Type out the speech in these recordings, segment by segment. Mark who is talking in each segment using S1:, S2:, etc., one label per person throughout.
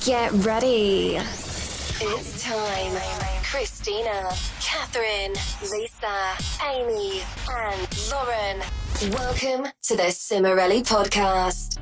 S1: Get ready. It's time. Christina, Katherine, Lisa, Amy, and Lauren. Welcome to the Cimorelli podcast.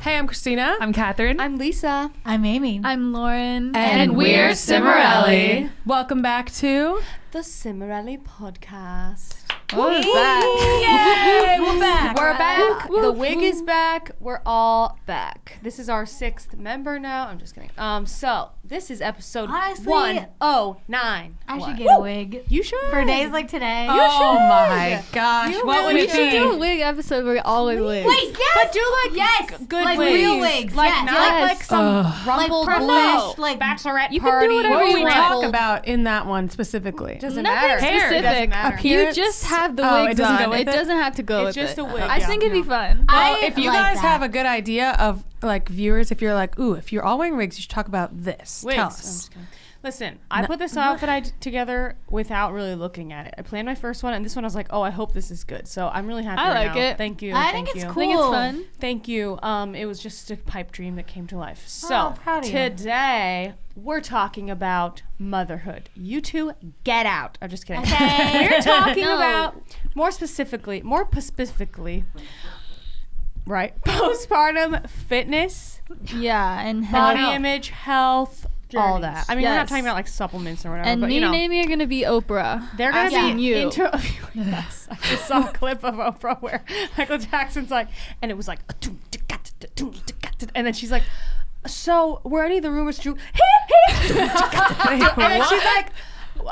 S2: Hey, I'm Christina.
S3: I'm Katherine.
S4: I'm Lisa.
S5: I'm Amy.
S4: I'm Lauren.
S3: And we're Cimorelli.
S2: Welcome back to
S4: The Cimorelli podcast.
S3: We're back.
S5: Yay, we're back.
S4: We're back. The wig is back. We're all back. This is our 6th member now. I'm just kidding. So this is episode
S5: Honestly,
S4: 109.
S5: I
S4: What?
S5: should get a wig.
S4: You should.
S5: For days like today.
S2: Oh my gosh,
S4: You
S2: what would
S4: really
S2: it
S4: should
S2: be?
S4: do
S3: a wig episode where we all wear wigs.
S5: Wait, yes!
S4: But do like
S5: yes!
S4: good
S5: like
S4: wigs.
S5: real wigs.
S4: Like
S5: yes.
S4: not
S5: yes.
S4: like some rumpled
S5: Like
S4: blue
S5: profesh- like
S4: bachelorette
S3: you can do
S4: party.
S3: whatever
S2: What
S3: you
S2: do we
S3: want.
S2: talk about in that one specifically?
S4: Doesn't
S3: Nothing
S4: matter.
S3: specific.
S4: Doesn't matter.
S3: You
S2: Appearance?
S3: just have the
S2: Oh, it
S3: wigs
S2: doesn't
S3: on.
S2: go with
S3: It
S2: it?
S3: doesn't have to go
S4: It's
S3: with
S4: just
S3: it.
S4: a wig,
S3: I
S4: yeah.
S3: think it'd be fun.
S2: Well,
S5: I
S2: if you
S5: like
S2: guys
S5: that.
S2: have a good idea of like viewers, if you're like, ooh, if you're all wearing wigs, you should talk about this.
S4: Wigs.
S2: Tell
S4: I'm
S2: us.
S4: just kidding. Listen, I put this outfit together without really looking at it. I planned my first one, and this one I was like, oh, I hope this is good. So I'm really happy
S3: I
S4: right
S3: like
S4: now.
S3: it.
S4: Thank you.
S5: I
S4: Thank
S5: think it's
S4: you.
S3: I think it's
S5: Cool.
S3: fun.
S4: Thank you. It was just a pipe dream that came to life. So
S5: Oh, proud of you.
S4: today we're talking about motherhood. You two get out. I'm just kidding.
S5: Okay.
S4: We're talking
S5: No.
S4: about more specifically, right? Postpartum fitness,
S3: Yeah, and
S4: body
S3: health.
S4: image, health, all that. I mean, we're not
S3: Yes.
S4: talking about like supplements or whatever,
S3: And
S4: but
S3: me
S4: you know.
S3: and Amy are gonna be Oprah.
S4: They're gonna
S3: asking
S4: be
S3: you.
S4: Yes, I just saw a clip of Oprah where Michael Jackson's like, and it was like, and then she's like, so were any of the rumors true? And then she's like,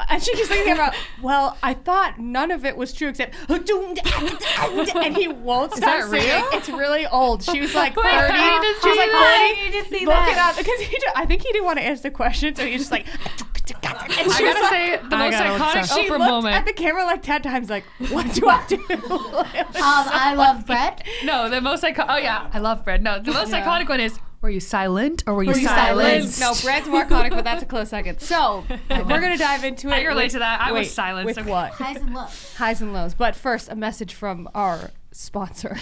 S4: and she keeps thinking about, well, I thought none of it was true except, and he won't stop
S2: that
S4: singing.
S2: real?
S4: It's really old. She was like 30.
S3: I need to
S4: She was
S3: see
S4: like
S3: that.
S4: 30.
S5: I need to see
S4: Look it
S5: that.
S4: up because I think he didn't want to answer the question, so he was just like, and
S3: I
S4: she was
S3: gotta
S4: like,
S3: say, the most iconic
S4: she
S3: Oprah
S4: looked
S3: moment.
S4: at the camera like 10 times, like, what do I do?
S5: I love bread.
S3: No, the most iconic. Oh yeah, I love Fred. No, the most iconic one is. Were you silent or were you
S5: silenced?
S4: No, Brad's more iconic, but that's a close second. So we're gonna dive into it.
S3: I can relate to that. I was
S4: wait,
S3: silenced.
S4: With
S3: Okay.
S4: what?
S5: Highs and lows.
S4: Highs and lows. But first, a message from our sponsor,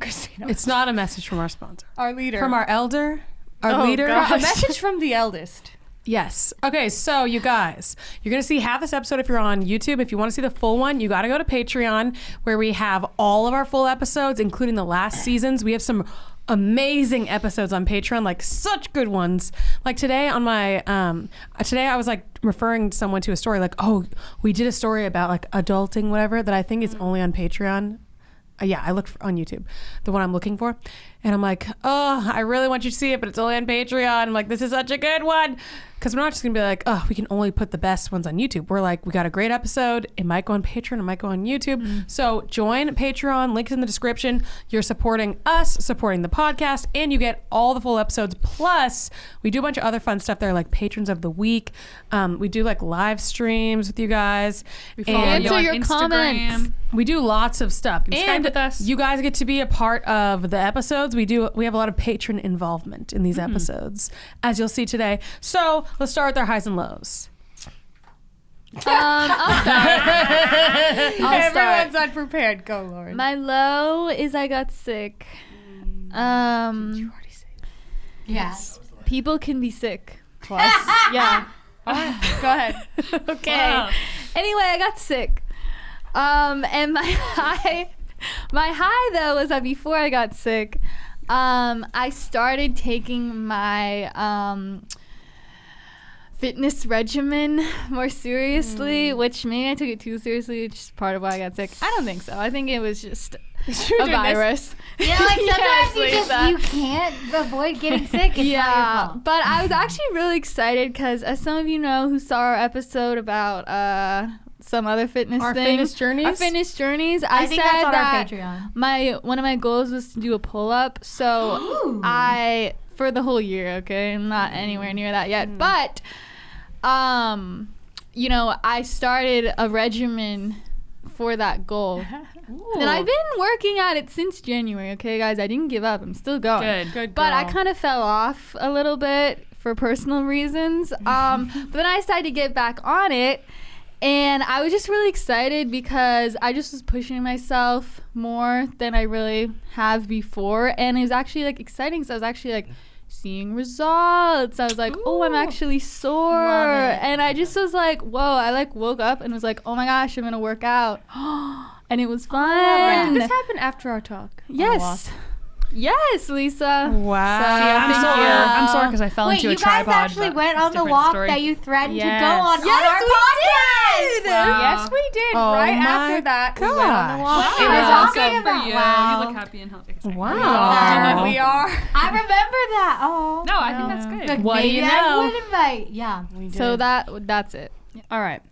S4: Christina.
S2: It's not a message from our sponsor.
S4: Our leader.
S2: From our elder, our
S4: Oh,
S2: leader.
S4: God. A message from the eldest.
S2: Yes. Okay, so you guys, you're going to see half this episode if you're on YouTube. If you want to see the full one, you got to go to Patreon where we have all of our full episodes, including the last seasons. We have some amazing episodes on Patreon, like such good ones. Like today on my, today I was like referring someone to a story like, oh, we did a story about like adulting, whatever, that I think is only on Patreon. Yeah, I looked on YouTube, the one I'm looking for. And I'm like, oh, I really want you to see it, but it's only on Patreon. I'm like, this is such a good one. Because we're not just going to be like, oh, we can only put the best ones on YouTube. We're like, we got a great episode. It might go on Patreon. It might go on YouTube. So join Patreon. Link is in the description. You're supporting us, supporting the podcast, and you get all the full episodes. Plus, we do a bunch of other fun stuff there, like Patrons of the Week. We do like live streams with you guys.
S3: Answer your comments.
S2: We do lots of stuff.
S3: Subscribe with us.
S2: You guys get to be a part of the episodes. We have a lot of patron involvement in these episodes, as you'll see today. So let's start with our highs and lows.
S3: I'll start.
S4: Everyone's unprepared. Go, Lauren.
S3: My low is I got sick.
S4: You already said
S5: Yes.
S3: People can be sick.
S4: twice.
S3: Yeah.
S4: Go ahead.
S3: Okay.
S4: Wow.
S3: Anyway, I got sick. And my high though was that before I got sick, I started taking my fitness regimen more seriously, which maybe I took it too seriously, which is part of why I got sick. I don't think so. I think it was just a virus.
S5: Yeah, like sometimes
S3: Yes,
S5: you can't avoid getting sick. It's not your fault.
S3: But I was actually really excited because, as some of you know who saw our episode about some other fitness
S2: Our
S3: thing,
S2: fitness journeys?
S3: our fitness journeys,
S5: I
S3: I
S5: think
S3: said
S5: that's on
S3: that
S5: our Patreon.
S3: one of my goals was to do a pull-up. So I, for the whole year, okay, I'm not anywhere near that yet, but you know, I started a regimen for that goal. And I've been working at it since January, okay, guys? I didn't give up. I'm still going.
S4: Good
S3: But I
S4: girl.
S3: kind of fell off a little bit for personal reasons. But then I decided to get back on it. And I was just really excited because I just was pushing myself more than I really have before. And it was actually like exciting. So I was actually like seeing results. I was like, oh, I'm actually sore. And I just was like, whoa. I like woke up and was like, oh my gosh, I'm going to work out. And it was fun.
S4: Did this happen after our talk?
S3: Yes. Yes, Lisa.
S2: Wow.
S4: I'm sore because I fell
S5: Wait,
S4: into a
S5: you guys
S4: tripod.
S5: actually
S4: but
S5: went
S4: it's a
S5: on the
S4: different
S5: walk
S4: story.
S5: that you threatened to
S4: Yes.
S5: go on
S3: Yes,
S5: our
S3: we
S5: podcast.
S3: did.
S4: Wow. Yes, we did.
S2: Oh
S4: right
S2: my
S4: after that, we went on the walk.
S5: Wow.
S4: It
S5: I
S4: was
S5: was
S4: awesome.
S5: talking about wow.
S6: You look happy and healthy.
S2: Wow.
S4: We are.
S5: I remember that. Oh.
S6: No, I think that's good.
S5: Like,
S2: What do
S5: maybe
S2: you
S5: I
S2: know?
S5: would invite. Yeah.
S3: So that's it.
S4: All right.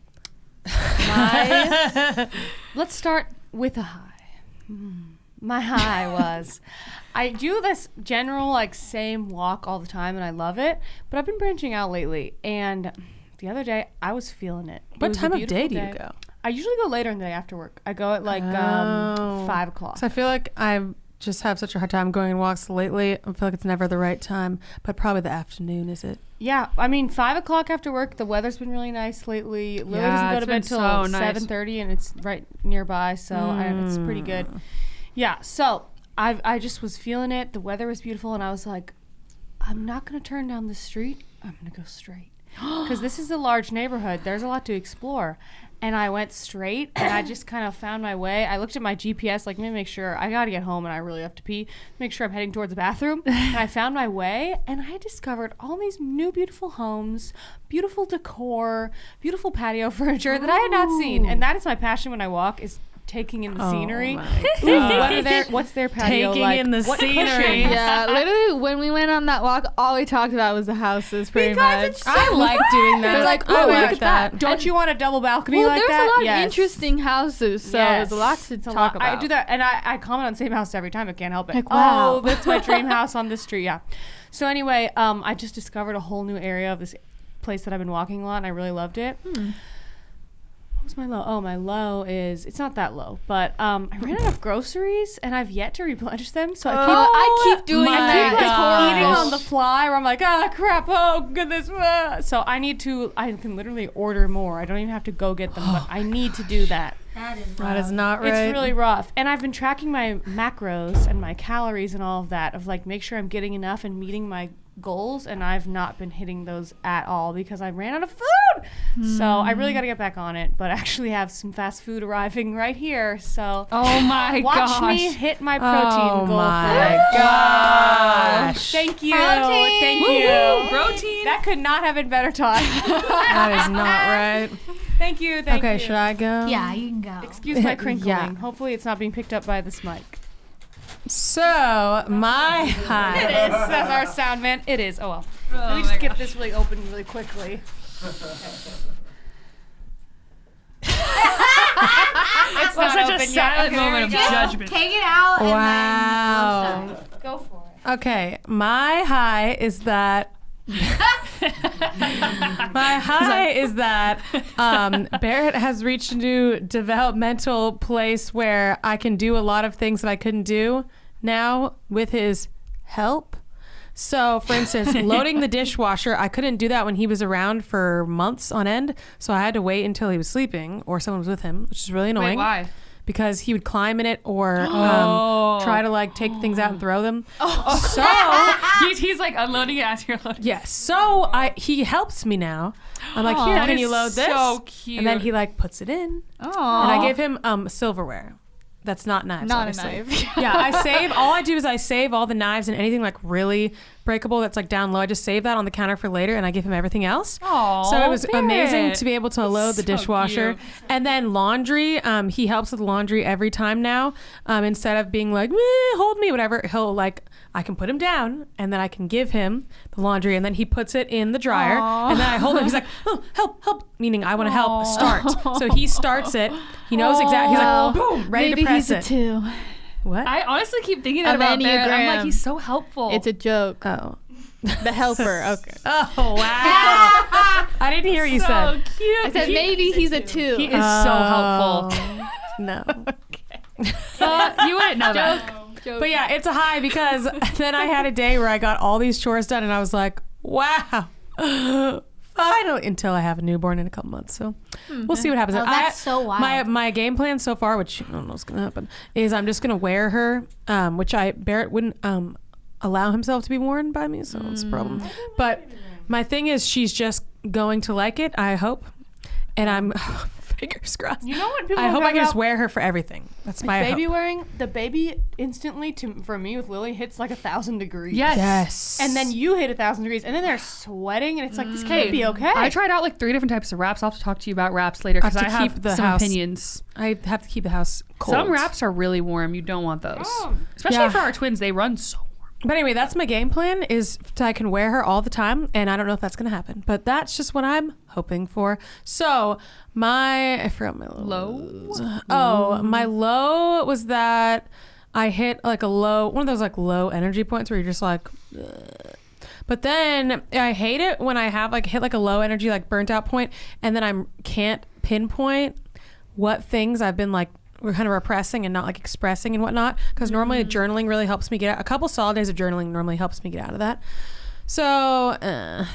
S4: Let's start with a high. My high was, I do this general like same walk all the time and I love it, but I've been branching out lately. And the other day I was feeling it. It
S2: What
S4: was a
S2: time of
S4: beautiful
S2: day do you go?
S4: I usually go later in the day after work. I go at like 5 o'clock.
S2: So I feel like I just have such a hard time going on walks lately. I feel like it's never the right time, but probably the afternoon, is it?
S4: Yeah, I mean 5 o'clock after work. The weather's been really nice lately. Lily doesn't go
S6: it's
S4: to
S6: been
S4: bed till
S6: so nice.
S4: 7:30, and it's right nearby, so it's pretty good. Yeah, so I just was feeling it. The weather was beautiful, and I was like, I'm not gonna turn down the street. I'm gonna go straight because this is a large neighborhood. There's a lot to explore. And I went straight, and I just kind of found my way. I looked at my GPS, like, let me make sure. I got to get home, and I really have to pee. Make sure I'm heading towards the bathroom. And I found my way, and I discovered all these new beautiful homes, beautiful decor, beautiful patio furniture that I had not seen. And that is my passion when I walk, is taking in the scenery. What's their patio
S2: Taking
S4: like?
S2: in the
S4: What
S2: scenery.
S4: cushions?
S3: Yeah, literally, when we went on that walk, all we talked about was the houses, pretty much.
S2: I like doing that.
S3: They're like,
S2: I
S3: "Ooh,
S2: like
S3: look at that."
S4: Don't you want a double balcony
S3: Well,
S4: like
S3: there's
S4: that?
S3: a lot of
S4: Yes.
S3: interesting houses, so
S4: Yes.
S3: there's a lot to
S4: It's a
S3: talk
S4: lot.
S3: about.
S4: I do that, and I comment on the same house every time. I can't help it.
S3: Like, wow.
S4: Oh, that's my dream house on this street. Yeah. So anyway, I just discovered a whole new area of this place that I've been walking a lot, and I really loved it. What was my low? Oh, my low is, it's not that low, but I ran out of groceries, and I've yet to replenish them. So
S3: I keep doing that.
S4: I keep
S3: It's
S4: like
S3: horrible.
S4: eating on the fly, where I'm like, crap, oh goodness. So I can literally order more. I don't even have to go get them, but I need to do that.
S2: That is not right.
S4: It's really rough. And I've been tracking my macros and my calories and all of that, of like, make sure I'm getting enough and meeting my goals, and I've not been hitting those at all because I ran out of food. So I really got to get back on it, but I actually have some fast food arriving right here. So
S6: Oh my
S4: watch
S6: gosh.
S4: me hit my protein goal.
S2: my
S4: for it.
S2: gosh.
S4: Thank you.
S5: Protein.
S4: Thank you.
S6: Protein.
S4: That could not have been better time.
S2: That is not right.
S4: Thank you. Thank
S2: Okay,
S4: you.
S2: should I go?
S5: Yeah, you can go.
S4: Excuse my crinkling.
S2: Yeah.
S4: Hopefully it's not being picked up by this mic.
S2: So, my high.
S4: It is. That's our sound man. It is. Oh well. Let me just get this really open really quickly. It's not
S6: such a
S4: open yet.
S6: silent
S4: Okay, there
S6: moment
S4: we
S6: of
S4: go.
S6: judgment.
S5: Take it out and
S2: Wow.
S5: then we'll start.
S4: Go for it.
S2: Okay, my high is that. My high is that Barrett has reached a new developmental place where I can do a lot of things that I couldn't do now with his help. So, for instance, loading the dishwasher, I couldn't do that when he was around for months on end. So I had to wait until he was sleeping or someone was with him, which is really annoying.
S6: Wait, why?
S2: Because he would climb in it or
S6: Oh.
S2: try to like take things out and throw them. So
S6: He's like unloading it as you're loading.
S2: yes, so he helps me now. I'm like, here,
S6: That
S2: can
S6: is
S2: you load this?
S6: so cute.
S2: And then he like puts it in,
S3: Oh.
S2: and I give him silverware. That's not knives.
S3: Not a
S2: obviously.
S3: knife.
S2: Yeah, I save. All I do is I save all the knives and anything like really breakable that's like down low. I just save that on the counter for later, and I give him everything else.
S6: Aw,
S2: So it was amazing
S6: Barrett.
S2: to be able to load the
S6: So
S2: dishwasher.
S6: cute.
S2: And then laundry, he helps with laundry every time now. Instead of being like, hold me, whatever, he'll like, I can put him down and then I can give him the laundry and then he puts it in the dryer. And then I hold it. He's like, oh, help, meaning I want to help start. So he starts it. He knows exactly. He's like, boom, ready
S3: Maybe
S2: to press
S3: he's a
S2: it.
S3: 2.
S2: What?
S6: I honestly keep thinking that
S3: Of
S6: about Barrett. I'm like,
S3: Enneagram.
S6: he's so helpful.
S3: It's a joke.
S2: Oh.
S3: The helper. Okay.
S2: Oh, wow. I didn't hear what you
S6: so
S2: said.
S6: cute.
S3: I said maybe he's a 2.
S6: He is so helpful.
S2: No.
S6: You wouldn't know that.
S2: But yeah, it's a high because then I had a day where I got all these chores done and I was like, wow, finally, until I have a newborn in a couple months. So we'll see what happens.
S5: Oh, that's so wild.
S2: My game plan so far, which I don't know what's going to happen, is I'm just going to wear her, which Barrett wouldn't allow himself to be worn by me, so it's a problem. But my thing is, she's just going to like it, I hope. And I'm fingers crossed.
S4: You know what people
S2: I hope I
S4: talk
S2: can just
S4: about?
S2: wear her for everything. That's my
S4: Baby
S2: hope.
S4: wearing, the baby instantly, for me with Lily, hits like 1,000 degrees.
S2: Yes.
S4: And then you hit 1,000 degrees, and then they're sweating, and it's like, this can't be okay.
S6: I tried out like 3 different types of wraps. I'll have to talk to you about wraps later because I have some opinions.
S2: I have to keep the house cold.
S6: Some wraps are really warm. You don't want those.
S4: Oh.
S6: Especially for our twins. They run so warm.
S2: But anyway, that's my game plan, is I can wear her all the time, and I don't know if that's going to happen. But that's just what I'm hoping for. So I forgot my lows. Oh, my low was that I hit like a low, one of those like low energy points where you're just like, ugh. But then I hate it when I have like hit like a low energy, like burnt out point, and then I can't pinpoint what things I've been like, we're kind of repressing and not like expressing and whatnot, because normally journaling really helps me get out. A couple solid days of journaling normally helps me get out of that. So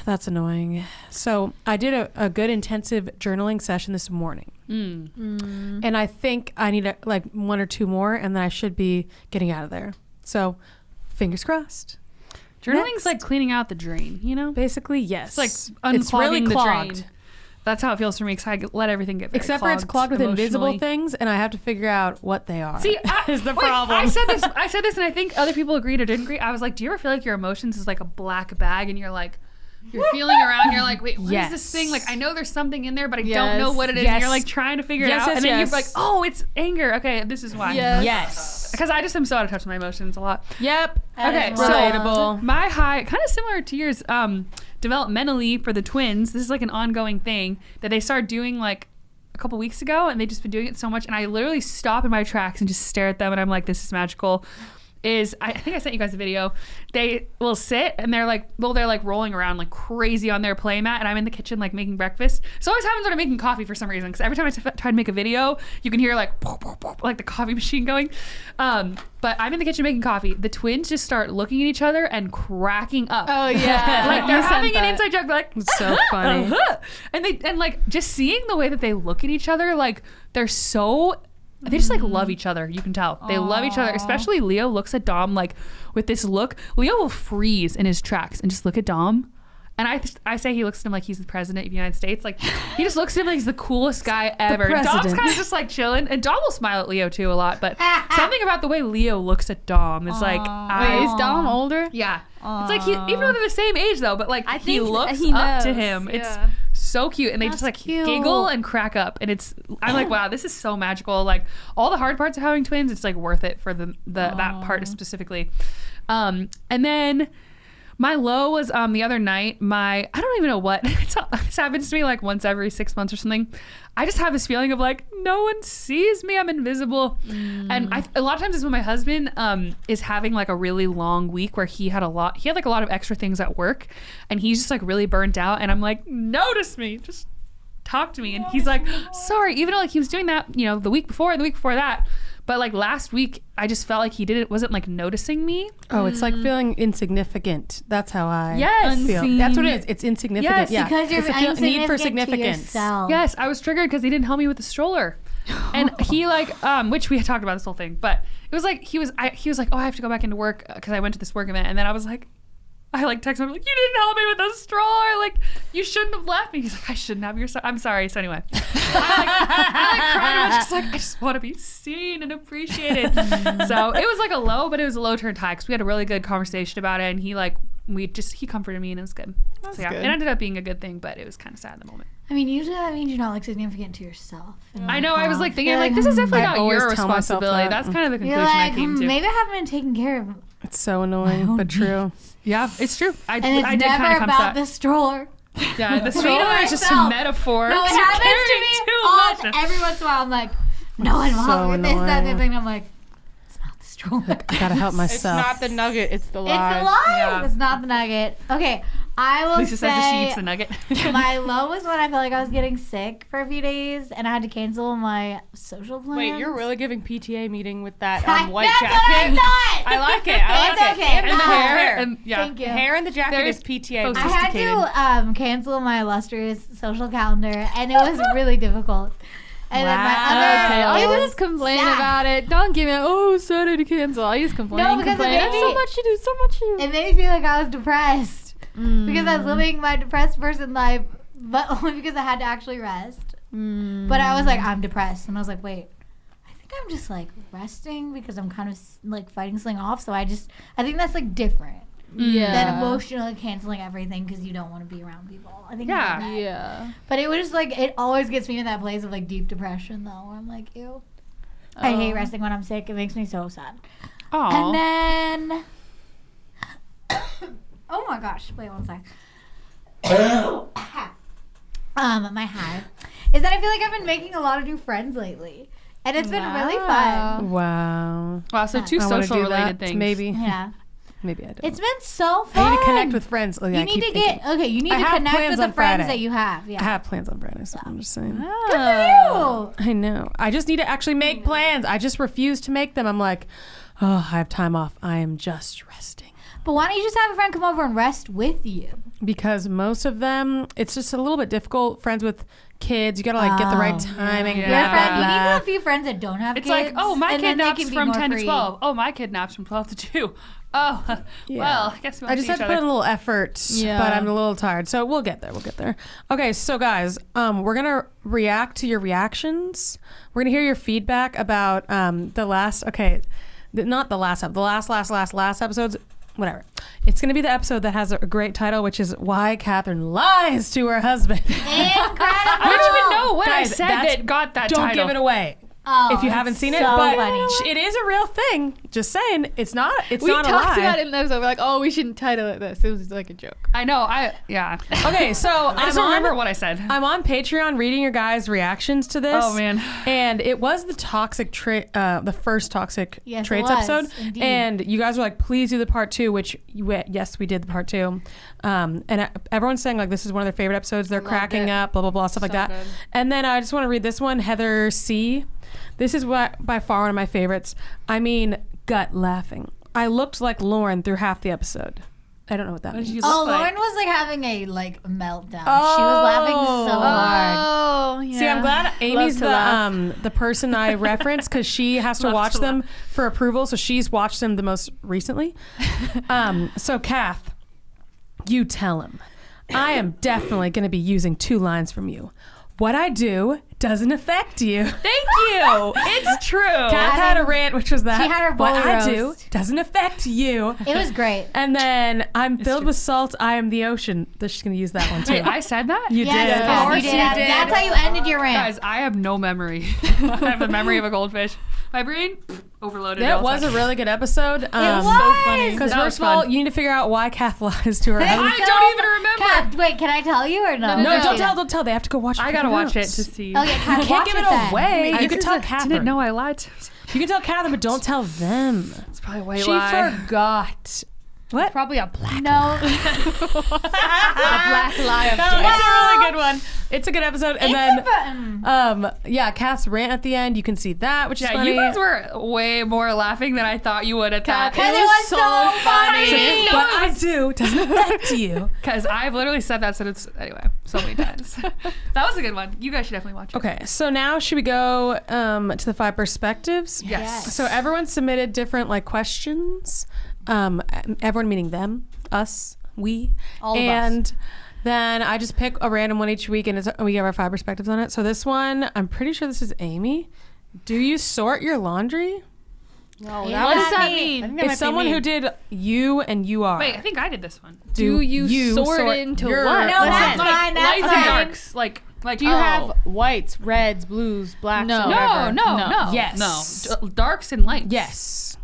S2: that's annoying. So I did a good intensive journaling session this morning. And I think I need like 1 or 2 more, and then I should be getting out of there. So fingers crossed.
S6: Journaling's like cleaning out the drain, you know?
S2: Basically, yes.
S6: It's like
S2: It's really
S6: unclogging the
S2: clogged.
S6: drain. That's how it feels for me, because I let everything get very
S2: Except for it's clogged with invisible
S6: emotionally.
S2: things, and I have to figure out what they are.
S6: See,
S2: is the
S6: wait,
S2: problem.
S6: I said this, and I think other people agreed or didn't agree. I was like, do you ever feel like your emotions is like a black bag, and you're like, you're feeling around, you're like, wait, what is this thing? Like, I know there's something in there, but I don't know what it is. And you're like trying to figure it out, and then you're like, oh, it's anger. Okay, this is why.
S2: Yes.
S6: Because I just am so out of touch with my emotions a lot.
S2: Yep.
S6: Okay, so
S2: relatable.
S6: my high, kind of similar to yours, developmentally for the twins, this is like an ongoing thing that they started doing like a couple weeks ago, and they've just been doing it so much, and I literally stop in my tracks and just stare at them, and I'm like, this is magical. I think I sent you guys a video. They will sit and they're like rolling around like crazy on their play mat, and I'm in the kitchen like making breakfast. So it always happens when I'm making coffee for some reason, because every time I try to make a video, you can hear like the coffee machine going. But I'm in the kitchen making coffee. The twins just start looking at each other and cracking up.
S3: Oh yeah.
S6: Like they're having an inside joke, like
S2: It's so funny.
S6: and like just seeing the way that they look at each other, like they just like love each other. You can tell they love each other. Especially Leo looks at Dom like with this look. Leo will freeze in his tracks and just look at Dom. And I say he looks at him like he's the president of the United States. Like he just looks at him like he's the coolest guy ever. And Dom's
S2: president.
S6: kind of just like chilling. And Dom will smile at Leo too a lot. But something about the way Leo looks at Dom is like,
S3: Wait, is Dom older?
S6: yeah. It's like even though they're the same age though, but like
S3: I
S6: he
S3: think
S6: looks
S3: he
S6: up to
S3: knows.
S6: him. It's
S3: Yeah.
S6: so cute, and they just like
S3: cute.
S6: giggle and crack up, and I'm like, wow, this is so magical. Like all the hard parts of having twins, it's like worth it for that part specifically. And then my low was the other night. I don't even know what this happens to me like once every 6 months or something. I just have this feeling of like no one sees me. I'm invisible, and a lot of times it's when my husband is having like a really long week where he had like a lot of extra things at work, and he's just like really burnt out. And I'm like, notice me, just talk to me. And he's like, sorry, even though like he was doing that, you know, the week before and the week before that. But like last week, I just felt like he wasn't like noticing me.
S2: Oh, it's like feeling insignificant. That's how I feel.
S6: Unseen.
S2: That's what it is. It's insignificant.
S6: Yes,
S2: yeah.
S5: Because you're
S2: It's a need for
S5: insignificant to
S2: significance.
S5: yourself.
S6: Yes, I was triggered because he didn't help me with the stroller. And he like, which we had talked about this whole thing, but it was like, he was like, oh, I have to go back into work because I went to this work event. And then I was like, I like texted him like, you didn't help me with the stroller. Like, you shouldn't have left me. He's like, I shouldn't have. I'm sorry. So anyway, I cried. I was just like, I just want to be seen and appreciated. So it was like a low, but it was a low turned high because we had a really good conversation about it, and he comforted me, and it was good. So yeah,
S2: good.
S6: it ended up being a good thing, but it was kind of sad in the moment.
S5: I mean, usually that means you're not like significant to yourself.
S6: I know. I was like thinking
S5: You're
S6: like, this is definitely
S2: I
S6: not
S2: always
S6: your
S2: tell myself
S6: responsibility.
S2: that.
S6: That's kind of the
S5: You're
S6: conclusion
S5: like,
S6: I came to.
S5: maybe I haven't been taking care of.
S2: It's so annoying, but true.
S6: Yeah, it's true.
S5: And it's
S6: I did kind
S5: never
S6: of come to
S5: about
S6: that.
S5: the stroller.
S6: Yeah, the stroller is just a
S5: myself.
S6: metaphor.
S5: No, it
S6: to
S5: happens
S6: carrying
S5: to me
S6: too much.
S5: every once in a while. I'm like, no one will
S2: So
S5: help me with this, that, and the
S2: annoying.
S5: thing. I'm like, it's not the stroller.
S2: I gotta help
S4: It's
S2: myself.
S4: not the nugget, it's the
S5: It's
S4: lie.
S5: the lie.
S6: Yeah.
S5: It's not the nugget. Okay, I will
S6: Lisa says that she
S5: say
S6: eats the nugget.
S5: my low was when I felt like I was getting sick for a few days and I had to cancel my social plans.
S4: Wait, you're really giving PTA meeting with that white
S5: That's
S4: jacket?
S5: what I thought.
S4: I like it. I
S5: It's
S4: like
S5: okay.
S4: it. And the
S5: No.
S4: hair.
S6: And yeah.
S5: Thank you.
S4: The hair and the jacket
S6: There's
S4: is PTA.
S5: I had to cancel my illustrious social calendar, and it was really difficult. And then my
S3: Okay,
S5: other,
S3: I'll
S5: it was
S3: just complain
S5: sad.
S3: about it. Don't give me sad I had to cancel. I just complain.
S5: No, because
S3: complain.
S5: it
S3: I have
S5: made
S3: so
S5: me-
S3: much to do. So much to do.
S5: It made me feel like I was depressed because I was living my depressed person life, but only because I had to actually rest. But I was like, I'm depressed, and I was like, wait, I think I'm just like resting because I'm kind of like fighting something off. So I think that's like different than emotionally canceling everything because you don't want to be around people. I think
S6: Yeah.
S5: that.
S3: Yeah.
S5: But it was just like it always gets me in that place of like deep depression though, where I'm like, ew. I hate resting when I'm sick. It makes me so sad.
S6: Aw.
S5: And then, oh my gosh! Wait one sec. My high is that I feel like I've been making a lot of new friends lately, and it's been really fun.
S2: Wow.
S6: Wow, so two
S2: I wanna
S6: social
S2: do
S6: related
S2: that.
S6: things.
S2: Maybe.
S5: Yeah,
S2: Maybe I don't.
S5: it's been so fun.
S2: I need to connect with friends. Oh, yeah,
S5: You
S2: I
S5: need
S2: keep
S5: to
S2: thinking.
S5: get okay. You need
S2: I
S5: to
S2: have
S5: connect
S2: plans
S5: with the
S2: on
S5: friends
S2: Friday.
S5: that you have. Yeah,
S2: I have plans on Friday, so I'm just saying.
S5: good for you.
S2: I know. I just need to actually make plans. I just refuse to make them. I'm like, oh, I have time off. I am just resting.
S5: But why don't you just have a friend come over and rest with you?
S2: Because most of them, it's just a little bit difficult. Friends with kids, you gotta like get the right timing.
S6: Yeah.
S5: Your friend, you need to
S2: blah,
S5: have a few friends that don't have
S6: It's
S5: kids.
S6: like, oh, my
S5: and
S6: kid
S5: then they
S6: naps
S5: can be
S6: from
S5: more
S6: 10
S5: free.
S6: to 12. Oh, my kid naps from 12 to 2. Oh, well, I guess we
S2: I just have to put in a little effort,
S3: Yeah.
S2: but I'm a little tired. So we'll get there. We'll get there. Okay, so guys, we're gonna react to your reactions. We're gonna hear your feedback about the last. Okay, not the last last episodes. Whatever. It's gonna be the episode that has a great title, which is "Why Katherine Lies to Her Husband."
S5: Incredible.
S6: I don't even know what
S2: Guys,
S6: I said
S2: that's-
S6: that got that
S2: Don't
S6: title.
S2: give it away.
S5: Oh,
S2: If you haven't seen it,
S5: so
S2: but
S5: funny.
S2: it is a real thing. Just saying, it's not. It's
S3: We
S2: not a
S3: talked
S2: lie.
S3: about it in the episode. We're like, oh, we shouldn't title it this. It was like a joke.
S6: I know. Yeah.
S2: Okay, so
S6: I just don't remember what I said.
S2: I'm on Patreon reading your guys' reactions to this.
S6: Oh, man.
S2: And it was the toxic trait, the first toxic
S5: Yes, it
S2: traits
S5: was,
S2: episode.
S5: indeed.
S2: And you guys were like, please do the part 2, which yes, we did the part 2. And everyone's saying like this is one of their favorite episodes. They're cracking up, blah blah blah, stuff like that.
S6: good.
S2: And then I just want to read this one, Heather C. This is by far one of my favorites. I mean, gut laughing. I looked like Lauren through half the episode. I don't know what that means.
S5: Oh, Lauren was like having a meltdown. She was laughing so hard.
S3: Oh, yeah.
S2: See, I'm glad Amy's
S3: Love to laugh.
S2: the person I reference because she has to watch them for approval. So she's watched them the most recently. So Kath, you tell him. I am definitely going to be using 2 lines from you. What I do doesn't affect you.
S6: Thank you. It's true.
S2: Kath had a rant, which was that.
S5: She had her
S2: what
S5: bull
S2: I do
S5: roast.
S2: doesn't affect you.
S5: It was great.
S2: And then I'm filled with salt. I am the ocean. She's going to use that one too.
S6: Wait, I said that?
S2: You
S5: Yes,
S2: did.
S5: Kath,
S6: course
S5: you
S6: you
S5: did.
S6: did.
S5: That's how you ended your rant.
S6: Guys, I have no memory. I have the memory of a goldfish. My brain overloaded.
S2: That
S6: all
S2: was
S6: the
S2: a
S6: time.
S2: really good episode.
S5: It was. So funny.
S2: Because
S6: That was
S2: first of all,
S6: fun.
S2: you need to figure out why Kath lies to her
S5: Hey,
S2: husband.
S6: I don't even remember.
S5: Kath, wait, can I tell you or no?
S2: No,
S6: no.
S2: don't tell. They have to go watch it.
S6: I
S2: for
S6: gotta
S2: the
S6: watch it
S2: notes.
S6: to see.
S5: Okay, Kath,
S2: You can't
S5: watch
S2: give it
S5: then.
S2: away.
S6: I
S2: You can
S6: just
S2: tell Catherine.
S6: didn't know I lied to.
S2: You can tell Catherine, but don't tell them.
S6: It's probably a white
S2: She
S6: lie.
S2: forgot. What?
S4: Probably a black.
S5: No.
S3: A black lie of
S2: That's a really good one. It's a good episode. And
S5: It's
S2: then, yeah, Kath's rant at the end. You can see that, which is
S6: Yeah,
S2: funny.
S6: you guys were way more laughing than I thought you would at that.
S5: Because it was so funny.
S2: What I do doesn't affect you.
S6: Because I've literally said that sentence anyway so many times. That was a good one. You guys should definitely watch it.
S2: Okay, so now should we go to the 5 perspectives?
S6: Yes.
S2: So everyone submitted different like questions. Everyone meaning them, us, we,
S4: All of us.
S2: and then I just pick a random one each week, and we give our 5 perspectives on it. So this one, I'm pretty sure this is Amy. Do you sort your laundry?
S4: No,
S5: Yeah.
S3: What does
S5: What
S3: that
S5: does
S3: mean?
S4: think that might
S2: It's
S4: be
S2: someone
S4: me.
S2: who did you and you are.
S6: Wait, I think I did this one.
S3: Do you sort into
S2: your-
S3: what?
S5: No, that's
S6: Like
S5: fine. That's
S6: lights and
S5: fine.
S6: darks. Like
S4: Do you have whites, reds, blues, blacks?
S3: No.
S4: whatever?
S6: No.
S2: Yes.
S6: No. Darks and lights.
S2: Yes.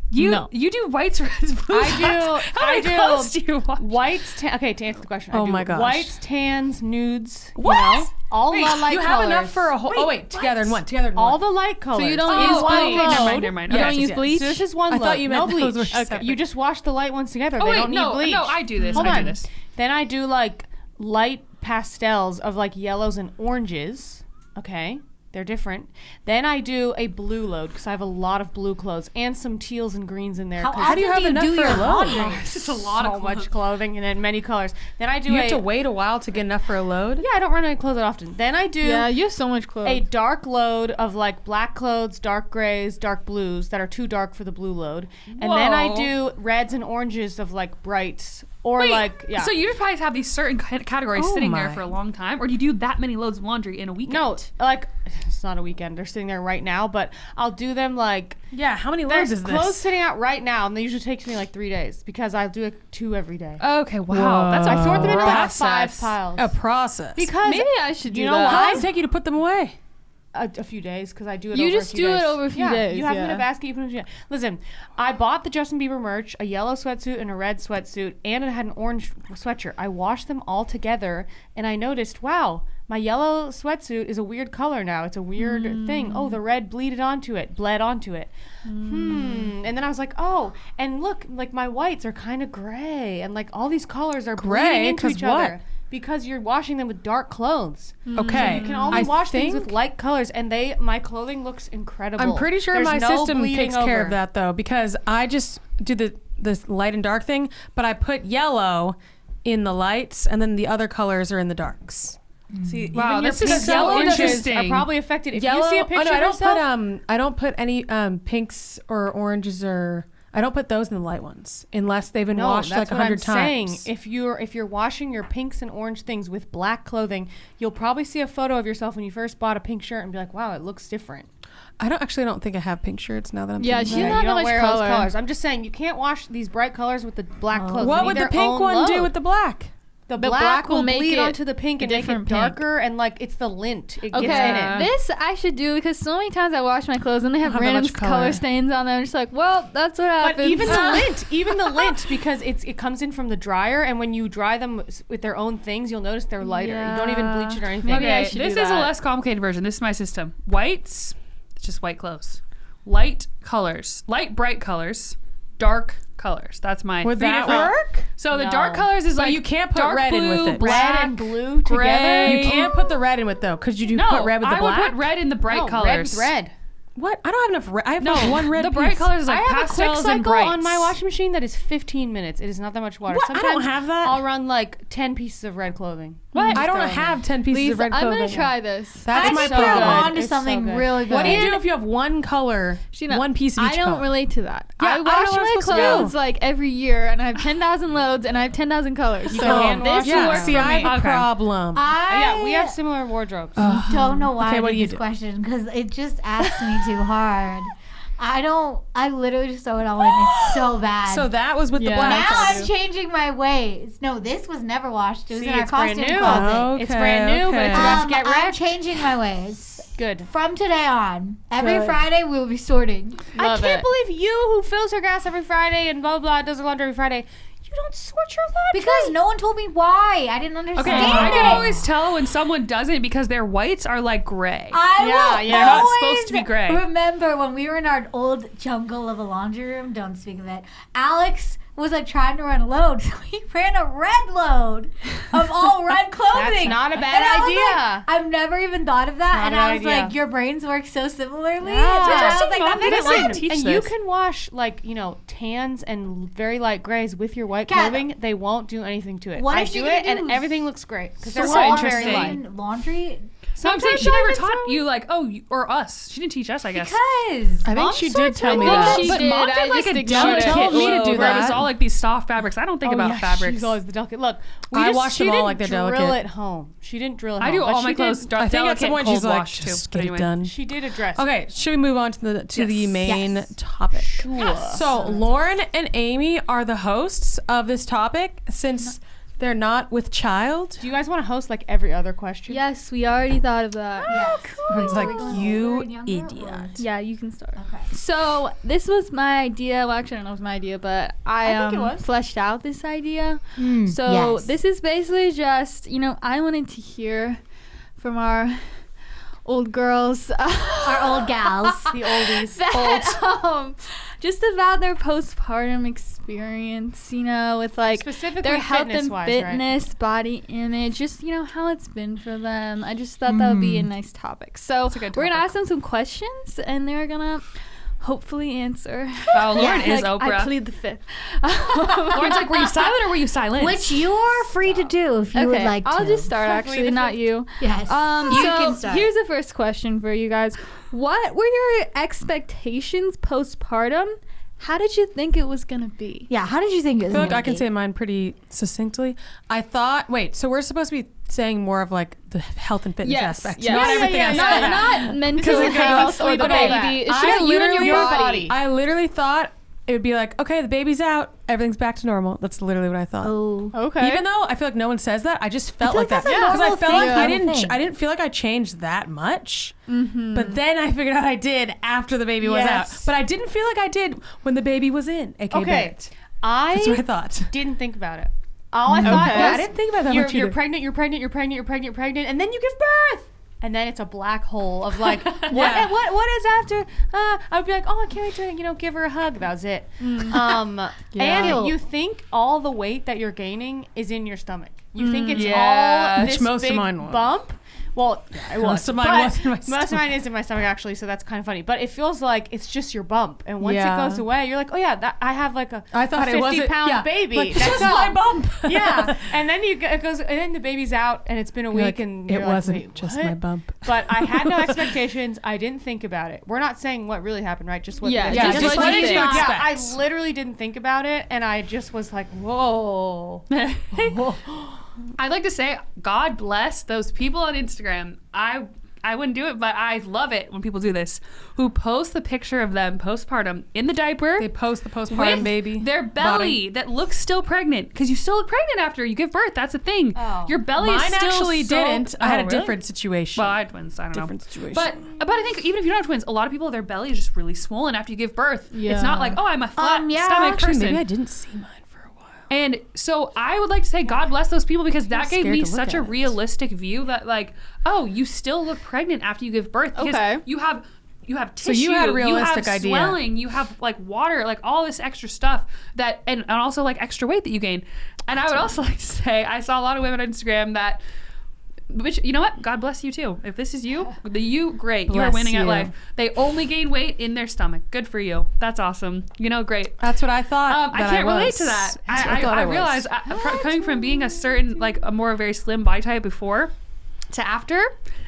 S6: You
S3: No.
S6: you do whites, reds, blues.
S4: I do-
S6: blacks. How
S4: I
S6: many
S4: do
S6: clothes do you watch?
S4: Whites, okay, to answer the question. I
S2: Oh
S4: do
S2: my gosh.
S4: Whites, tans, nudes.
S6: What?
S4: You know, all
S2: Wait,
S4: the light
S2: you have
S4: colors.
S2: enough for a whole. Oh wait, together in one. Together in
S4: all
S2: one.
S4: the light colors.
S3: you don't
S4: In
S3: use
S4: one
S3: bleach?
S4: load.
S6: Never mind.
S3: You
S2: Yes,
S3: don't use
S2: yes.
S3: bleach?
S4: So this is one
S2: I
S4: load.
S2: thought you meant
S4: no
S2: those
S4: bleach.
S2: were
S4: Okay,
S2: separate.
S4: you just wash the light ones together.
S6: Oh
S4: they
S6: wait,
S4: don't need
S6: no,
S4: bleach.
S6: no, I do this.
S4: Hold
S6: I
S4: on.
S6: do this.
S4: Then I do like light pastels of like yellows and oranges. Okay. They're different. Then I do a blue load because I have a lot of blue clothes and some teals and greens in there.
S5: How
S4: 'cause
S5: often
S2: do you have enough
S5: do
S2: for
S5: your
S2: a load?
S5: laundry?
S6: It's just a lot
S4: so
S6: of
S4: much clothing and in many colors. Then I do
S2: You have to wait a while to get enough for a load?
S4: Yeah, I don't run out of clothes that often. Then I do
S3: Yeah, you have so much clothes.
S4: a dark load of like black clothes, dark grays, dark blues that are too dark for the blue load. And then I
S6: Whoa.
S4: do reds and oranges of like brights or
S6: Wait,
S4: like, yeah.
S6: So you probably have these certain categories
S2: Oh
S6: sitting there
S2: my.
S6: for a long time, or do you do that many loads of laundry in a weekend?
S4: no, like it's not a weekend. They're sitting there right now, but I'll do them like
S2: Yeah, how many
S4: there's
S2: loads is
S4: clothes
S2: this?
S4: sitting out right now, and they usually takes me like 3 days because I'll do 2 every day.
S6: Okay, wow. That's
S4: I sort them into like
S6: process.
S4: 5 piles.
S2: A process.
S4: Because
S3: Maybe I should do
S4: you know
S3: that.
S2: How long
S4: why?
S2: does it take you to put them away?
S4: A few days because I do it
S3: You
S4: over
S3: just
S4: a few
S3: do
S4: days.
S3: it over a few
S4: Yeah,
S3: days,
S4: you have them in
S3: yeah.
S4: a basket, you put them in. Listen, I bought the Justin Bieber merch, a yellow sweatsuit and a red sweatsuit, and it had an orange sweatshirt. I washed them all together and I noticed, wow, my yellow sweatsuit is a weird color now. It's a weird thing. Oh, the red bled onto it. And then I was like, oh, and look, like my whites are kind of gray and like all these colors are
S2: Gray?
S4: bleeding into
S2: 'Cause
S4: each
S2: what?
S4: other. Because you're washing them with dark clothes.
S2: Okay.
S4: You can only wash things with light colors, and my clothing looks incredible.
S2: I'm pretty sure
S4: There's
S2: my
S4: no
S2: system
S4: bleeding
S2: takes care
S4: over.
S2: of that though, because I just do the light and dark thing, but I put yellow in the lights, and then the other colors are in the darks.
S4: See,
S6: Wow,
S4: even your
S6: this is
S4: pink
S6: so
S4: yellow inches
S6: interesting.
S4: are probably affected. If
S2: Yellow.
S4: you see a picture
S2: I
S4: of
S2: don't
S4: yourself,
S2: I don't put any pinks or oranges or I don't put those in the light ones unless they've been
S4: no,
S2: washed
S4: that's
S2: like
S4: what
S2: 100
S4: I'm saying.
S2: times.
S4: If you're washing your pinks and orange things with black clothing, you'll probably see a photo of yourself when you first bought a pink shirt and be like, wow, it looks different.
S2: I don't think I have pink shirts now that I'm
S3: Yeah,
S2: thinking
S3: she's
S2: about
S3: not
S2: it.
S4: You
S3: that
S4: don't
S3: much
S4: wear
S3: color.
S4: those colors. I'm just saying you can't wash these bright colors with the black clothes.
S2: What
S4: They
S2: would
S4: need
S2: the
S4: their
S2: pink
S4: own
S2: one do
S4: load.
S2: with the black?
S4: The
S3: black
S4: black
S3: will
S4: will
S3: make
S4: bleed
S3: it
S4: onto the pink
S3: a
S4: and make it
S3: different pink.
S4: darker, and like it's the lint. It
S3: Okay,
S4: gets in it.
S3: this I should do because so many times I wash my clothes and they have
S2: Don't have that
S3: random
S2: much
S3: color
S2: color.
S3: stains on them. I'm just like, well, that's what happens.
S4: But even the lint, because it comes in from the dryer, and when you dry them with their own things, you'll notice they're lighter. You don't even bleach it or anything.
S3: Maybe I
S6: Okay,
S3: should
S6: this
S3: do
S6: is a
S3: that.
S6: less complicated version. This is my system. Whites, it's just white clothes. Light colors, light bright colors, dark colors. That's my
S2: Would
S6: three
S2: that
S6: different-
S2: work?
S6: So the
S4: No.
S6: dark colors is
S2: But
S6: like
S2: you can't put
S6: dark
S2: red in
S6: blue,
S2: with it.
S6: black,
S4: Red and blue together.
S6: gray.
S2: You can't put the red in with though. Could you
S6: No,
S2: put red with the
S6: I
S2: black?
S6: would put red in the bright
S4: No,
S6: colors.
S4: red.
S2: What? I don't have enough red. I have
S6: No,
S2: like one red
S6: the bright
S2: piece.
S6: colors is like
S4: I have a quick
S6: pastels and
S4: cycle
S6: brights.
S4: on my washing machine that is 15 minutes. It is not that much water.
S2: What? I don't
S4: Sometimes
S2: have that.
S4: I'll run like 10 pieces of red clothing.
S6: What?
S2: I don't
S4: throw in
S2: have 10 pieces
S3: Lisa,
S2: of red
S3: I'm
S2: clothing.
S3: gonna try this.
S2: That's
S5: I
S2: my
S5: think you're
S2: problem.
S5: onto
S4: It's so
S5: something
S4: good.
S5: really good.
S2: What do you do if you have one color,
S3: Sheena,
S2: one piece of each
S3: I don't
S2: color?
S3: relate to that.
S2: Yeah, I
S3: I
S2: don't know
S3: wash
S2: what I'm
S3: my
S2: supposed to do.
S3: clothes like every year, and I have 10,000 loads, and I have 10,000 colors.
S4: You
S3: So
S4: can wash
S3: this
S4: them.
S3: works
S2: See,
S3: for
S2: I
S3: me.
S2: have a
S6: Okay.
S2: problem.
S4: Yeah, we have similar wardrobes.
S5: don't know why
S2: Okay,
S5: I
S2: what
S5: did
S2: do you
S5: this
S2: do?
S5: question because it just asks me too hard. I literally just throw it all in. It's so bad.
S2: So that was with the
S3: Yeah.
S2: black.
S5: now
S3: That's
S5: I'm changing my ways. No, this was never washed. It was
S4: See,
S5: in our
S4: it's brand
S5: costume
S4: new.
S5: closet.
S4: It's brand new, but it's
S2: okay.
S4: about to get
S5: I'm
S4: wrecked.
S5: changing my ways.
S4: Good.
S5: From today on, every
S3: Good.
S5: Friday we will be sorting.
S3: Love
S4: I can't
S3: it.
S4: believe you, who fills her gas every Friday and blah blah, does her laundry every Friday, you don't sort your laundry.
S5: Because no one told me why. I didn't understand.
S6: Okay, I
S5: it.
S6: can always tell when someone doesn't because their whites are like gray.
S5: I
S4: Yeah,
S5: will
S4: yeah.
S6: They're not
S5: always
S6: supposed to be gray.
S5: Remember when we were in our old jungle of a laundry room? Don't speak of it. Alex was like trying to run a load, so he ran a red load of all red clothing.
S4: That's not a
S5: And
S4: bad
S5: I was
S4: idea.
S5: like, I've never even thought of that,
S4: not
S5: and
S4: a
S5: I
S4: bad
S5: was
S4: idea.
S5: like, your brains work so similarly.
S4: Yeah.
S5: And I was
S6: Interesting.
S5: like,
S6: Mom
S5: that makes
S6: didn't
S5: sense.
S6: teach
S4: and
S6: this.
S4: you can wash like, tans and very light grays with your white
S5: Kat,
S4: clothing. They won't do anything to it.
S5: what
S4: I
S5: if
S4: do
S5: you're
S4: it
S5: gonna
S4: and
S5: do
S4: everything looks great because
S6: So
S4: they're all
S6: interesting.
S4: very light.
S5: In laundry
S6: So I'm saying
S4: Sometimes
S6: she never
S4: I
S6: taught
S4: throw-
S6: you like, or us. She didn't teach us, I guess.
S5: because
S2: I think
S4: Mom
S2: she did
S4: sorts
S2: tell
S4: her
S2: me
S4: clothes.
S2: that.
S3: She
S6: But
S3: did.
S6: Mom
S3: I
S6: did like
S3: just
S6: a
S3: ignored
S6: delicate
S3: it.
S2: told me to
S6: load
S2: do
S6: where it was
S2: that.
S6: all like these soft fabrics. I don't think about fabrics.
S4: She's always the delicate. Look,
S2: I wash them all like they're
S4: drill
S2: delicate.
S4: it home. She didn't drill it
S6: I
S4: home.
S6: do
S4: but
S6: all
S4: she
S6: my
S4: did-
S6: clothes
S2: I think at
S6: delicate
S2: some point
S6: cold
S2: she's like,
S6: wash too.
S2: just
S6: But
S2: get
S6: anyway.
S2: it done.
S4: She did address.
S2: Okay, should we move on to the
S6: Yes.
S2: main
S5: Yes.
S2: topic?
S4: Sure.
S2: So Lauren and Amy are the hosts of this topic since they're not with child.
S4: Do you guys want to host like every other question?
S3: Yes, we already thought of that.
S2: It's like,
S5: Are we going
S2: you
S5: older and younger,
S2: idiot.
S5: or-
S3: Yeah, you can start.
S5: Okay.
S3: So this was my idea. Well, actually, I don't know if it was my idea, but I
S4: think it was.
S3: fleshed out this idea. So
S5: yes.
S3: this is basically just, I wanted to hear from our old girls,
S5: Our old gals.
S4: The oldies.
S3: that, just about their postpartum experience. experience, you know, with like
S4: Specifically
S3: their health and
S4: fitness-wise,
S3: fitness, body image, just, you know, how it's been for them. I just thought that would be a nice topic. So
S6: a good
S3: we're going to
S6: topic.
S3: ask them some questions and they're going to hopefully answer.
S6: Wow, Lauren is
S3: Like,
S6: Oprah.
S3: I plead the fifth.
S6: Lauren's like, were you silent or were you silent?
S5: Which you're free to do if you would like to.
S3: I'll just start
S4: Hopefully
S3: actually,
S4: the
S3: not you.
S5: Yes.
S3: So
S5: You can start.
S3: here's the first question for you guys. What were your expectations postpartum? How did you think it was gonna be?
S5: Yeah, how did you think it
S2: I
S5: was
S2: feel like
S5: gonna
S2: I can
S5: be?
S2: say mine pretty succinctly. I thought, so we're supposed to be saying more of like the health and fitness aspect,
S3: yes.
S2: not everything else.
S3: Not mental
S4: Because
S3: health or the
S4: sleep and all that.
S3: baby. It's
S2: I
S3: just you and
S2: literally-
S3: your body.
S2: I literally thought it would be like, okay, the baby's out, everything's back to normal. That's literally what I thought.
S5: Oh.
S4: Okay.
S2: Even though I feel like no one says that, I just felt
S5: feel
S2: like
S5: like
S2: that
S5: that's a
S2: because I
S5: normal
S2: felt
S5: thing.
S2: like I
S5: Normal thing.
S2: didn't feel like I changed that much. But then I figured out I did after the baby was out.
S4: Yes.
S2: But I didn't feel like I did when the baby was in. aka
S4: Okay.
S2: birth.
S4: I
S2: That's what I thought.
S4: didn't think about it. All I thought
S2: Yeah, I
S4: was
S2: didn't think about that
S4: you're,
S2: much
S4: you're
S2: either.
S4: pregnant, and then you give birth. And then it's a black hole of like, what is after? I would be like, oh, I can't wait to, give her a hug. That was it. And you think all the weight that you're gaining is in your stomach. You think it's all
S2: Which
S4: this
S2: most of
S4: big
S2: mine was.
S4: bump. Well, it was.
S2: Most of mine
S4: but
S2: was in my
S4: Most of mine is in my stomach, actually, so that's kind of funny. But it feels like it's just your bump. And once
S2: Yeah.
S4: it goes away, you're like, oh, yeah, I have like a
S2: I thought
S4: a
S2: it wasn't
S4: 50-pound baby.
S2: Like,
S4: That's
S2: just
S4: all.
S2: my bump.
S4: Yeah, and then and then the baby's out, and it's been a week,
S2: Like,
S4: and
S2: it
S4: you're like,
S2: wasn't
S4: "Wait,
S2: just
S4: what?"
S2: my bump.
S4: But I had no expectations. I didn't think about it. We're not saying what really happened, right? Just what.
S3: Yeah,
S2: Yeah, just what did you
S4: Yeah,
S2: expect?
S4: I literally didn't think about it, and I just was like, whoa.
S6: I'd like to say, God bless those people on Instagram. I wouldn't do it, but I love it when people do this. Who post the picture of them postpartum in the diaper.
S2: They post the postpartum
S6: with
S2: baby.
S6: their belly that looks still pregnant, because you still look pregnant after you give birth. That's a thing.
S4: Oh.
S6: Your belly is
S2: Mine
S6: still
S2: actually
S6: so-
S2: didn't. I had a
S6: Oh, really?
S2: different situation.
S6: Well, I had twins. I don't
S2: Different
S6: know.
S2: situation.
S6: But I think even if you don't have twins, a lot of people, their belly is just really swollen after you give birth. It's not like, oh, I'm a flat
S5: yeah,
S6: stomach
S2: Actually,
S6: person.
S2: maybe I didn't see mine for a while.
S6: And so I would like to say, God bless those people, because that gave
S2: scared
S6: me
S2: to look
S6: such a
S2: at it.
S6: realistic view that, like, oh, you still look pregnant after you give birth. Because
S3: Okay.
S6: you have tissue,
S2: you had a realistic
S6: you have
S2: idea.
S6: swelling, you have like water, like all this extra stuff that, and also like extra weight that you gain. And I would also like to say, I saw a lot of women on Instagram that, which, you know what? God bless you too. If this is you, great. You are
S2: Bless
S6: winning at
S2: you.
S6: life. They only gain weight in their stomach. Good for you. That's awesome. Great.
S2: That's what I thought.
S6: I
S2: that
S6: can't relate
S2: was.
S6: to that.
S2: That's what thought
S6: I
S2: was.
S6: realize coming from being a certain, like a more very slim body type before to after,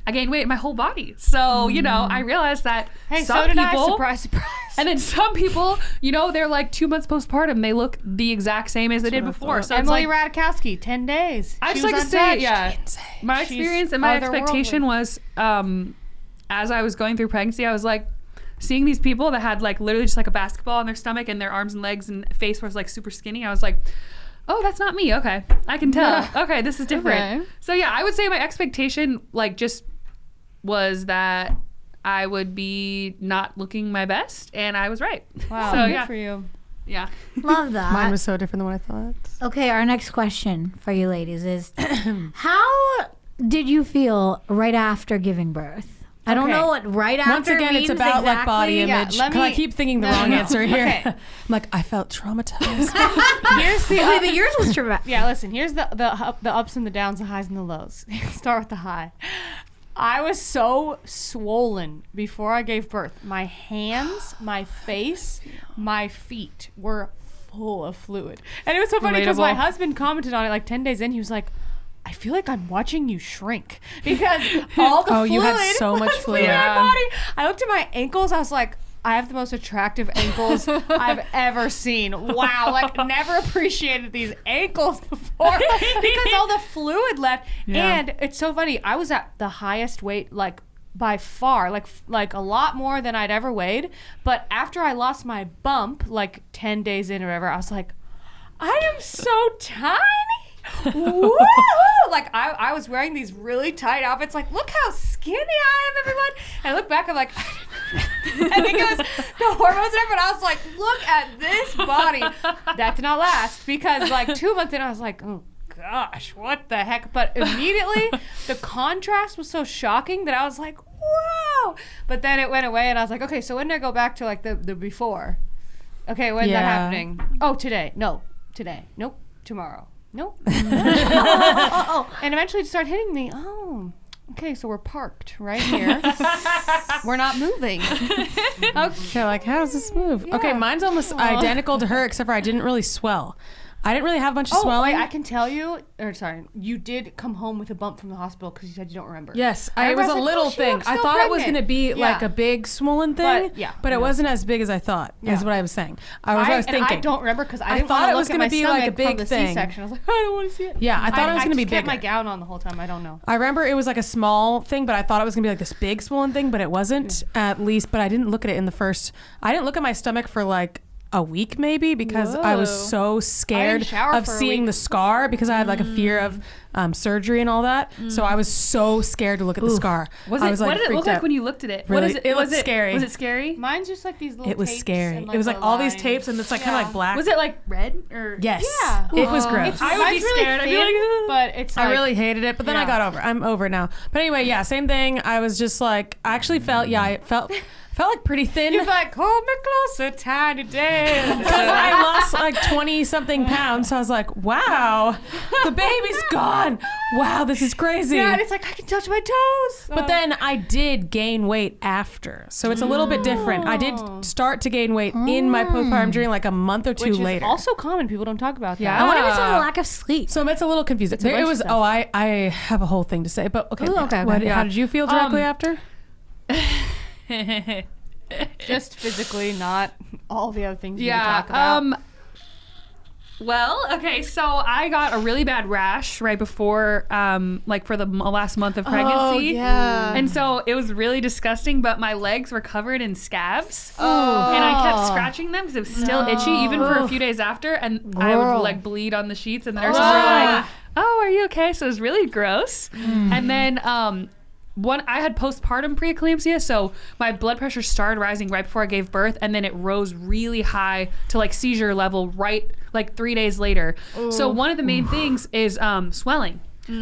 S6: I gained weight in my whole body. So, I realized that
S4: Hey,
S6: some
S4: so did
S6: people,
S4: I. Surprise, surprise.
S6: and then some people, they're like 2 months postpartum, they look the exact same as they did
S2: what I
S6: before.
S2: thought.
S6: So it's
S4: Emily
S6: like,
S4: Ratajkowski, 10 days.
S6: I
S4: She
S6: just like
S4: was
S6: to say,
S4: untouched.
S6: my
S4: She's
S6: experience and my
S4: otherworldly.
S6: expectation was, as I was going through pregnancy, I was like, seeing these people that had like literally just like a basketball in their stomach and their arms and legs and face was like super skinny, I was like, oh, that's not me. Okay, I can tell. Okay, this is different.
S3: Okay.
S6: So yeah, I would say my expectation like just was that I would be not looking my best, and I was right.
S4: Wow,
S6: So
S4: good
S6: yeah,
S4: for you.
S6: yeah.
S5: Love that.
S2: Mine was so different than what I thought.
S5: Okay, our next question for you ladies is how did you feel right after giving birth? I don't
S4: Okay.
S5: know what right after
S2: Once again, it's
S5: means
S2: about like body
S5: exactly.
S4: Yeah,
S2: image.
S4: let
S2: 'Cause I
S4: me-
S2: keep thinking the
S4: No,
S2: wrong
S4: no.
S2: answer here.
S4: Okay.
S2: I'm like, I felt traumatized.
S4: Here's the
S5: Okay, but yours was traumatic.
S4: Yeah, listen. Here's the ups and the downs, the highs and the lows. Start with the high. I was so swollen before I gave birth. My hands, my face, my feet were full of fluid, and it was so funny because my
S6: Relatable.
S4: husband commented on it like 10 days in. He was like, I feel like I'm watching you shrink because all the
S2: Oh,
S4: fluid
S2: you had so much
S4: was
S2: fluid.
S4: leaving my
S6: Yeah.
S4: body. I looked at my ankles. I was like, I have the most attractive ankles I've ever seen. Wow, like never appreciated these ankles before because all the fluid left.
S6: Yeah.
S4: And it's so funny. I was at the highest weight, like by far, like a lot more than I'd ever weighed. But after I lost my bump, like 10 days in or whatever, I was like, I am so tiny. Woo! Like I was wearing these really tight outfits. Like, look how skinny I am, everyone. And I look back, I'm like, I think it was the hormones and everything. I was like, look at this body. That did not last because like 2 months in, I was like, oh gosh, what the heck? But immediately the contrast was so shocking that I was like, whoa. But then it went away, and I was like, okay, so when did I go back to like the before? Okay, when's
S2: Yeah.
S4: that happening? Oh, today. No, today. Nope. Tomorrow. Nope. And eventually it started hitting me. Oh, okay, so we're parked right here. We're not moving.
S2: You're like, how does this move? Okay, mine's almost identical to her, except for I didn't really swell. I didn't really have a bunch of swelling.
S4: Wait, I can tell you, you did come home with a bump from the hospital because you said you don't remember.
S2: Yes,
S4: I
S2: it was a
S4: was like,
S2: little
S4: oh, she
S2: thing.
S4: looks
S2: I
S4: still
S2: thought it was
S4: pregnant.
S2: going to be like
S4: Yeah.
S2: a big swollen thing,
S4: But,
S2: it wasn't as big as I thought, is what I was saying. I was thinking.
S4: I don't remember because I
S2: I
S4: didn't
S2: thought
S4: want
S2: it
S4: to
S2: was
S4: look at
S2: gonna
S4: my
S2: be like a
S4: stomach
S2: big
S4: from the
S2: thing.
S4: C-section. I was like, I don't want to see it.
S2: Yeah, I thought it was going to be
S4: I just kept
S2: bigger.
S4: my gown on the whole time. I don't know.
S2: I remember it was like a small thing, but I thought it was going to be like this big swollen thing, but it wasn't at least. But I didn't look at it I didn't look at my stomach for like a week maybe because I was so scared
S4: shower
S2: of
S4: for a
S2: seeing
S4: week.
S2: the scar because I had like a fear of surgery and all that. So I was so scared to look at the scar. I was
S6: what
S2: like,
S6: did it look
S2: freaked
S6: like
S2: out.
S6: when you looked at it?
S2: Really?
S6: What is it?
S2: It
S6: was
S2: looked scary.
S6: Was it scary?
S4: Mine's just like these little
S2: It was
S4: tapes
S2: scary.
S4: and,
S2: It was like all these
S4: lines.
S2: tapes and it's like kind of like black.
S6: Was it like red or?
S2: Yes.
S4: Yeah.
S2: It was gross.
S6: I would be
S4: Mine's really
S6: scared. I'd be
S4: thin,
S6: like, "Ugh."
S4: but it's like,
S2: I really hated it, but then I I'm over it now. But anyway, yeah, same thing. I was just like, I actually felt like pretty thin.
S4: You're like, hold me closer, tiny dance.
S2: Because I lost like 20 something pounds. So I was like, wow, the baby's gone. Wow, this is crazy.
S4: Yeah, and it's like I can touch my toes.
S2: But then I did gain weight after. So it's a little bit different. I did start to gain weight in my postpartum journey like a month or two
S4: which
S2: later.
S4: is also common. People don't talk about that.
S6: Yeah.
S5: I wonder if it's from the lack of sleep.
S2: So it's a little confusing.
S4: a bunch
S2: It
S4: of
S2: was,
S4: stuff.
S2: I have a whole thing to say, but okay.
S5: Ooh, okay.
S2: How did you feel directly after?
S4: Just physically, not all the other things you can talk about.
S6: Well, okay, so I got a really bad rash right before, like for the last month of pregnancy.
S5: yeah.
S6: And so it was really disgusting, but my legs were covered in scabs. Oh. And I kept scratching them because it was still itchy, even for a few days after. And I would like bleed on the sheets, and the nurses were like, "Oh, are you okay?" So it was really gross. And then, I had postpartum preeclampsia, so my blood pressure started rising right before I gave birth, and then it rose really high to like seizure level right like 3 days later. So one of the main things is swelling.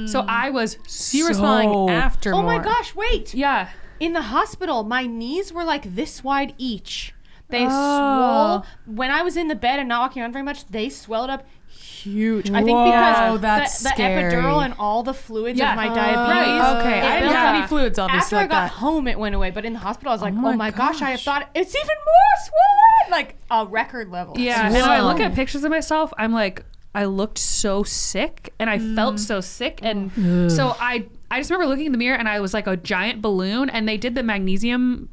S6: So I was
S2: You were swelling after
S4: Oh
S2: more.
S4: my gosh, wait.
S6: yeah.
S4: In the hospital, my knees were like this wide each. They swole. When I was in the bed and not walking around very much, they swelled up huge. I think
S2: Whoa,
S4: because
S2: that's
S4: the
S2: scary.
S4: epidural and all the fluids
S6: Yeah.
S4: of my
S6: Right.
S4: diabetes.
S2: Okay,
S4: it
S2: I didn't
S4: built
S2: have
S4: up.
S2: any fluids, obviously,
S4: After
S2: like
S4: I got
S2: that.
S4: home, it went away. But in the hospital, I was like,
S2: my
S4: oh my gosh, I
S2: gosh.
S4: thought it's even more swollen. Like a record level.
S6: Yeah. And when I look at pictures of myself, I'm like, I looked so sick and I felt so sick. And so I just remember looking in the mirror and I was like a giant balloon, and they did the magnesium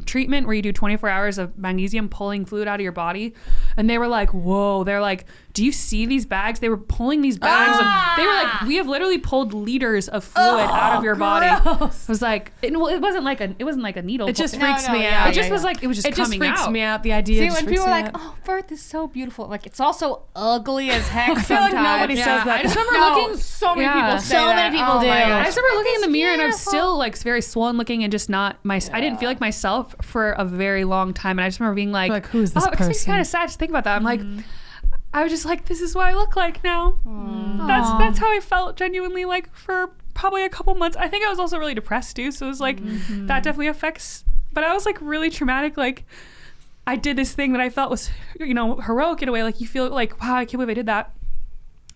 S6: treatment where you do 24 hours of magnesium pulling fluid out of your body. And they were like, whoa, they're like, do you see these bags? They were pulling these bags. They were like, we have literally pulled liters of fluid out of your body. I was like, it wasn't like a needle.
S2: It just
S4: No,
S2: freaks
S4: no,
S2: me
S4: yeah,
S2: out.
S6: It just was like, it was just
S2: It just
S6: coming
S2: freaks
S6: out.
S2: me out. The idea
S4: See,
S2: just
S4: when
S2: freaks
S4: people are
S2: me
S4: like,
S2: out.
S4: oh, birth is so beautiful. Like, it's also ugly as heck
S2: I feel like
S4: sometimes.
S2: nobody says that.
S6: I just remember
S4: No,
S6: looking.
S4: so many
S6: Yeah.
S4: people say
S5: So
S4: that.
S5: many people
S4: Oh
S5: do.
S4: my
S6: I
S4: gosh.
S6: just remember looking in the mirror and I was
S5: beautiful.
S6: still like very swollen looking and just not I didn't feel like myself for a very long time. And I just remember being like,
S2: Who is this
S6: it makes me
S2: person?
S6: kind of sad to think about that. I'm like, I was just like, this is what I look like now. That's how I felt genuinely like for probably a couple months. I think I was also really depressed too. So it was like, that definitely affects, but I was like really traumatic. Like I did this thing that I felt was, heroic in a way. Like you feel like, wow, I can't believe I did that.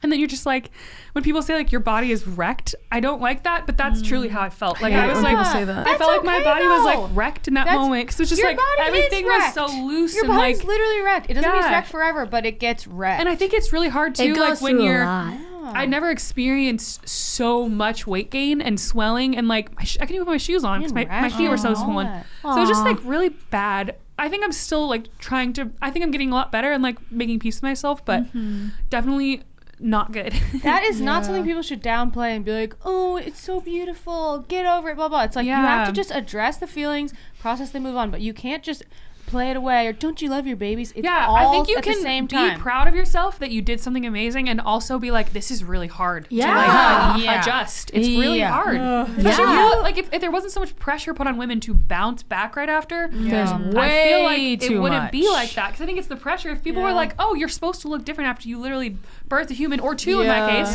S6: And then you're just like, when people say like your body is wrecked, I don't like that, but that's truly how I felt. Like I was
S2: when
S6: like,
S2: people say that.
S6: I felt like my
S4: okay,
S6: body was
S4: though.
S6: like wrecked in that
S4: That's-
S6: moment because it's just
S4: your
S6: like
S4: body is
S6: everything was
S4: wrecked.
S6: so loose
S4: Your
S6: and
S4: body's
S6: like,
S4: literally wrecked. It doesn't mean it's
S6: Yeah.
S4: wrecked forever, but it gets wrecked.
S6: and I think it's really hard too.
S5: It goes
S6: like when
S5: through
S6: you're,
S5: a lot.
S6: I never experienced so much weight gain and swelling and like I couldn't even put my shoes on because my feet were so swollen. So it was just like really bad. I think I'm still like I think I'm getting a lot better and like making peace with myself, but definitely not good.
S4: That is not something people should downplay and be like, oh, it's so beautiful, get over it, blah, blah. It's like you have to just address the feelings, process them, move on, but you can't just play it away or don't you love your babies? It's all
S6: I think you
S4: at
S6: can
S4: the same
S6: be
S4: time.
S6: proud of yourself that you did something amazing and also be like, this is really hard
S5: Yeah.
S6: to like adjust. It's really
S2: Yeah.
S6: hard. Especially like if there wasn't so much pressure put on women to bounce back right after,
S2: There's
S6: I feel
S2: way
S6: like
S2: too
S6: it wouldn't
S2: much.
S6: be like that because I think it's the pressure. If people were like, oh, you're supposed to look different after you literally birth a human or two in that case,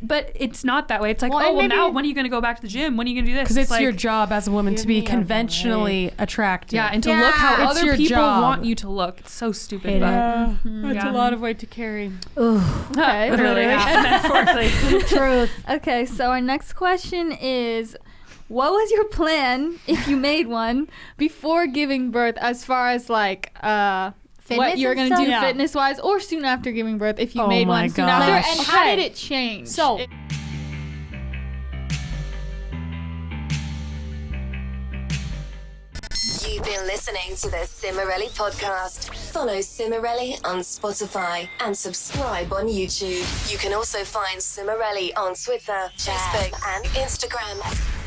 S6: but it's not that way. It's like,
S4: Well, and
S6: now
S4: maybe-
S6: when are you going to go back to the gym? When are you going to do this?
S2: Because it's
S6: like,
S2: your job as a woman to be
S4: Give me a
S2: conventionally attractive.
S6: Yeah, and to look how
S2: It's
S6: other
S2: your
S6: people
S2: job.
S6: want you to look. It's so stupid.
S2: Hate
S6: But
S4: That's
S6: Yeah.
S4: a lot of weight to carry.
S6: okay, literally, and metaphorically.
S5: Truth.
S3: Okay, so our next question is, what was your plan, if you made one, before giving birth, as far as like what
S5: Fitness
S3: you're
S5: and
S3: gonna do
S5: stuff?
S4: Yeah.
S3: fitness wise, or soon after giving birth, if you
S2: Oh
S3: made
S2: my
S3: one soon after,
S2: gosh.
S3: and how
S4: Okay.
S3: did it change?
S4: So,
S1: You've been listening to the Cimorelli podcast. Follow Cimorelli on Spotify and subscribe on YouTube. You can also find Cimorelli on Twitter, Facebook, and Instagram.